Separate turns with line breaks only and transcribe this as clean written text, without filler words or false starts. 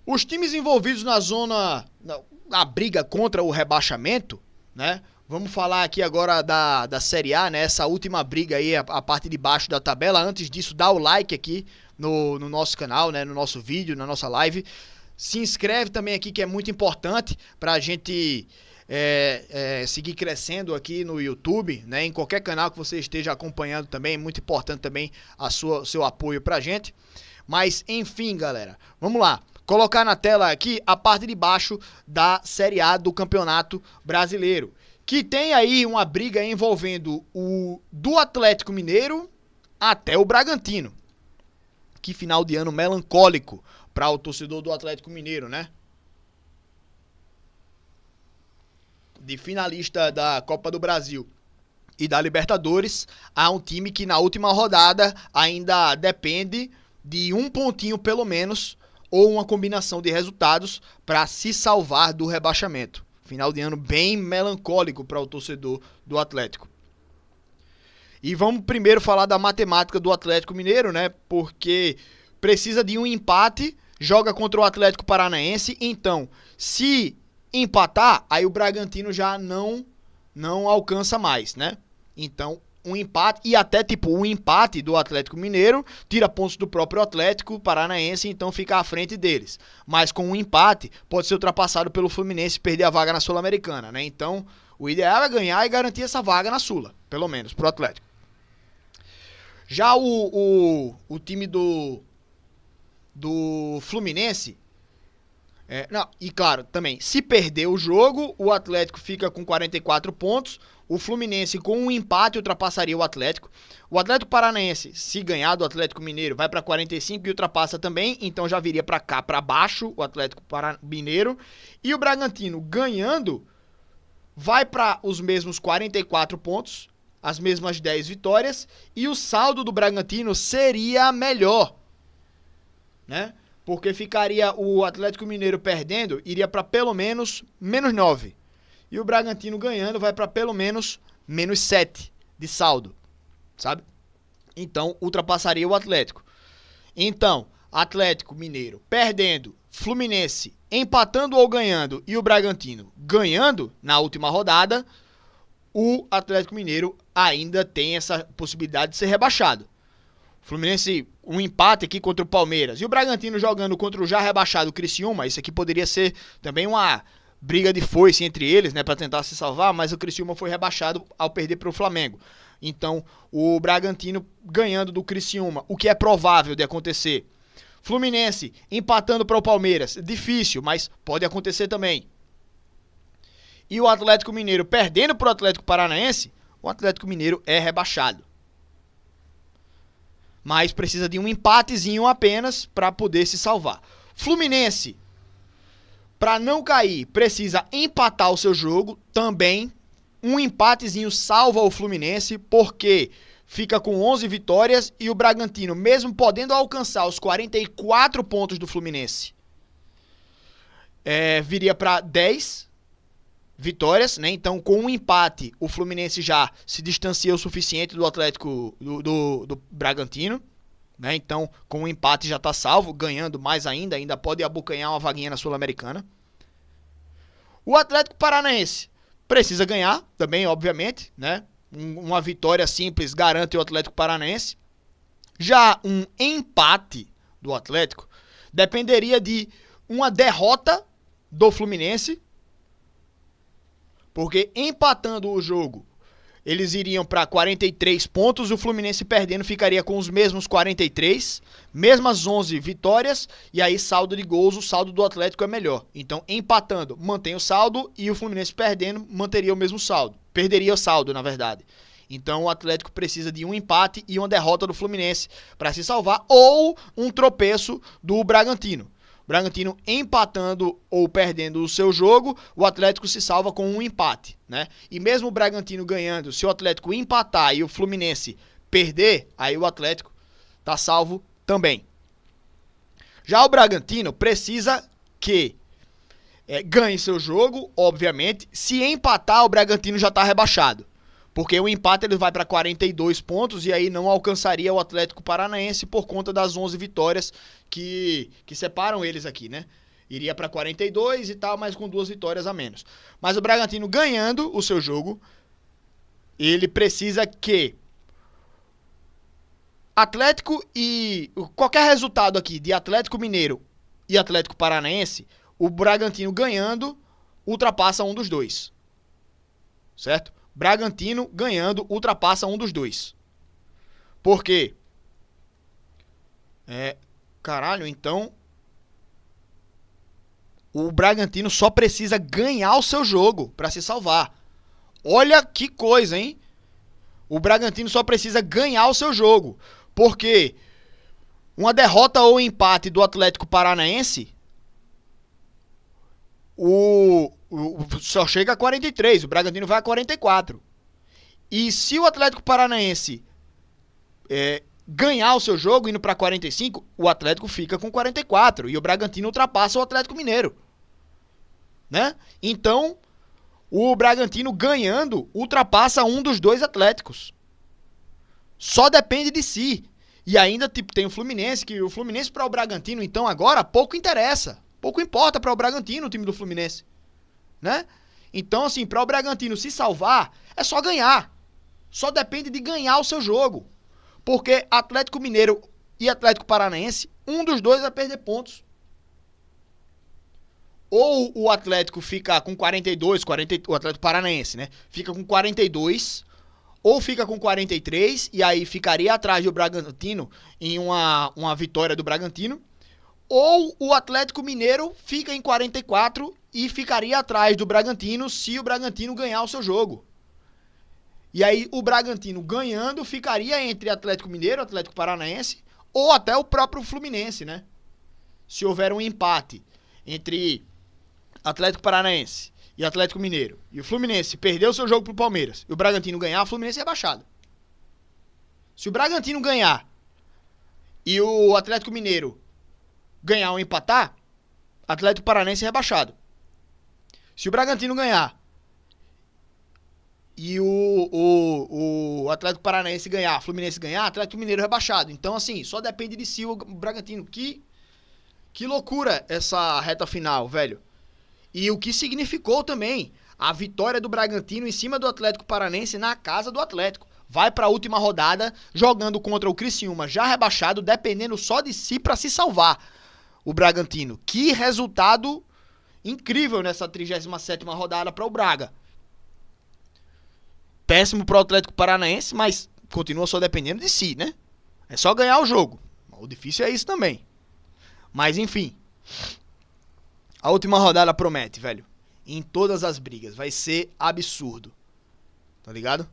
Os times envolvidos na briga contra o rebaixamento, né? Vamos falar aqui agora da Série A, né? Essa última briga aí, a parte de baixo da tabela. Antes disso, dá o like aqui no nosso canal, né? No nosso vídeo, na nossa live. Se inscreve também aqui, que é muito importante pra gente seguir crescendo aqui no YouTube, né? Em qualquer canal que você esteja acompanhando também, é muito importante também seu apoio pra gente. Mas, enfim, galera, vamos lá. Colocar na tela aqui a parte de baixo da Série A do Campeonato Brasileiro, que tem aí uma briga envolvendo do Atlético Mineiro até o Bragantino. Que final de ano melancólico para o torcedor do Atlético Mineiro, né? De finalista da Copa do Brasil e da Libertadores, há um time que na última rodada ainda depende de um pontinho pelo menos, ou uma combinação de resultados para se salvar do rebaixamento. Final de ano bem melancólico para o torcedor do Atlético. E vamos primeiro falar da matemática do Atlético Mineiro, né? Porque precisa de um empate, joga contra o Atlético Paranaense, então se empatar, aí o Bragantino já não alcança mais, né? Então um empate, e até tipo um empate do Atlético Mineiro tira pontos do próprio Atlético Paranaense, então fica à frente deles. Mas com um empate pode ser ultrapassado pelo Fluminense e perder a vaga na Sul-Americana, né? Então o ideal é ganhar e garantir essa vaga na Sula, pelo menos pro Atlético. Já o time do Fluminense, e claro, também, se perder o jogo, o Atlético fica com 44 pontos, o Fluminense com um empate ultrapassaria o Atlético. O Atlético Paranaense, se ganhar do Atlético Mineiro, vai para 45 e ultrapassa também, então já viria para cá, para baixo, o Atlético Mineiro. E o Bragantino, ganhando, vai para os mesmos 44 pontos, as mesmas 10 vitórias, e o saldo do Bragantino seria melhor, né? Porque ficaria o Atlético Mineiro perdendo, iria para pelo menos menos 9. E o Bragantino ganhando vai para pelo menos menos 7 de saldo, sabe? Então ultrapassaria o Atlético. Então, Atlético Mineiro perdendo, Fluminense empatando ou ganhando e o Bragantino ganhando na última rodada, o Atlético Mineiro ainda tem essa possibilidade de ser rebaixado. Fluminense, um empate aqui contra o Palmeiras. E o Bragantino jogando contra o já rebaixado Criciúma. Isso aqui poderia ser também uma briga de foice entre eles, né, para tentar se salvar, mas o Criciúma foi rebaixado ao perder para o Flamengo. Então, o Bragantino ganhando do Criciúma, o que é provável de acontecer. Fluminense empatando para o Palmeiras. Difícil, mas pode acontecer também. E o Atlético Mineiro perdendo para o Atlético Paranaense, o Atlético Mineiro é rebaixado. Mas precisa de um empatezinho apenas para poder se salvar. Fluminense, para não cair, precisa empatar o seu jogo também. Um empatezinho salva o Fluminense, porque fica com 11 vitórias e o Bragantino, mesmo podendo alcançar os 44 pontos do Fluminense, viria para 10 vitórias, né? Então, com um empate, o Fluminense já se distancia o suficiente do Atlético do Bragantino, né? Então, com um empate já tá salvo, ganhando mais ainda pode abocanhar uma vaguinha na Sul-Americana. O Atlético Paranaense precisa ganhar também, obviamente, né? Uma vitória simples garante o Atlético Paranaense. Já um empate do Atlético dependeria de uma derrota do Fluminense, porque empatando o jogo, eles iriam para 43 pontos, o Fluminense perdendo ficaria com os mesmos 43, mesmas 11 vitórias, e aí saldo de gols, o saldo do Atlético é melhor. Então, empatando, mantém o saldo, e o Fluminense perdendo, manteria o mesmo saldo. Perderia o saldo, na verdade. Então, o Atlético precisa de um empate e uma derrota do Fluminense para se salvar, ou um tropeço do Bragantino. Bragantino empatando ou perdendo o seu jogo, o Atlético se salva com um empate, né? E mesmo o Bragantino ganhando, se o Atlético empatar e o Fluminense perder, aí o Atlético tá salvo também. Já o Bragantino precisa que ganhe seu jogo, obviamente. Se empatar, o Bragantino já tá rebaixado. Porque o empate ele vai para 42 pontos e aí não alcançaria o Atlético Paranaense por conta das 11 vitórias que separam eles aqui, né? Iria para 42 e tal, mas com 2 vitórias a menos. Mas o Bragantino ganhando o seu jogo, ele precisa que Atlético e qualquer resultado aqui de Atlético Mineiro e Atlético Paranaense, o Bragantino ganhando ultrapassa um dos dois. Certo? Bragantino ganhando ultrapassa um dos dois. Por quê? Caralho, então o Bragantino só precisa ganhar o seu jogo para se salvar. Olha que coisa, hein? O Bragantino só precisa ganhar o seu jogo. Porque uma derrota ou empate do Atlético Paranaense, só chega a 43, o Bragantino vai a 44. E se o Atlético Paranaense ganhar o seu jogo indo para 45, o Atlético fica com 44 e o Bragantino ultrapassa o Atlético Mineiro. Né? Então, o Bragantino ganhando ultrapassa um dos dois Atléticos. Só depende de si. E ainda tem o Fluminense, que o Fluminense para o Bragantino, então agora, pouco interessa. Pouco importa para o Bragantino o time do Fluminense. Né? Então, assim, para o Bragantino se salvar, é só ganhar. Só depende de ganhar o seu jogo. Porque Atlético Mineiro e Atlético Paranaense, um dos dois vai perder pontos. Ou o Atlético fica com 42, o Atlético Paranaense, né? Fica com 42, ou fica com 43, e aí ficaria atrás do Bragantino em uma vitória do Bragantino. Ou o Atlético Mineiro fica em 44 e ficaria atrás do Bragantino se o Bragantino ganhar o seu jogo. E aí o Bragantino ganhando ficaria entre Atlético Mineiro, Atlético Paranaense, ou até o próprio Fluminense, né? Se houver um empate entre Atlético Paranaense e Atlético Mineiro, e o Fluminense perdeu o seu jogo pro Palmeiras, e o Bragantino ganhar, o Fluminense é rebaixado. Se o Bragantino ganhar e o Atlético Mineiro ganhar ou empatar, Atlético Paranaense é rebaixado. Se o Bragantino ganhar e o Atlético Paranaense ganhar, Fluminense ganhar, Atlético Mineiro rebaixado. Então, assim, só depende de si o Bragantino. Que loucura essa reta final, velho. E o que significou também a vitória do Bragantino em cima do Atlético Paranaense na casa do Atlético. Vai para a última rodada jogando contra o Criciúma, já rebaixado, dependendo só de si para se salvar. O Bragantino. Que resultado incrível nessa 37ª rodada para o Braga. Péssimo para o Atlético Paranaense, mas continua só dependendo de si, né? É só ganhar o jogo. O difícil é isso também. Mas enfim. A última rodada promete, velho. Em todas as brigas. Vai ser absurdo. Tá ligado?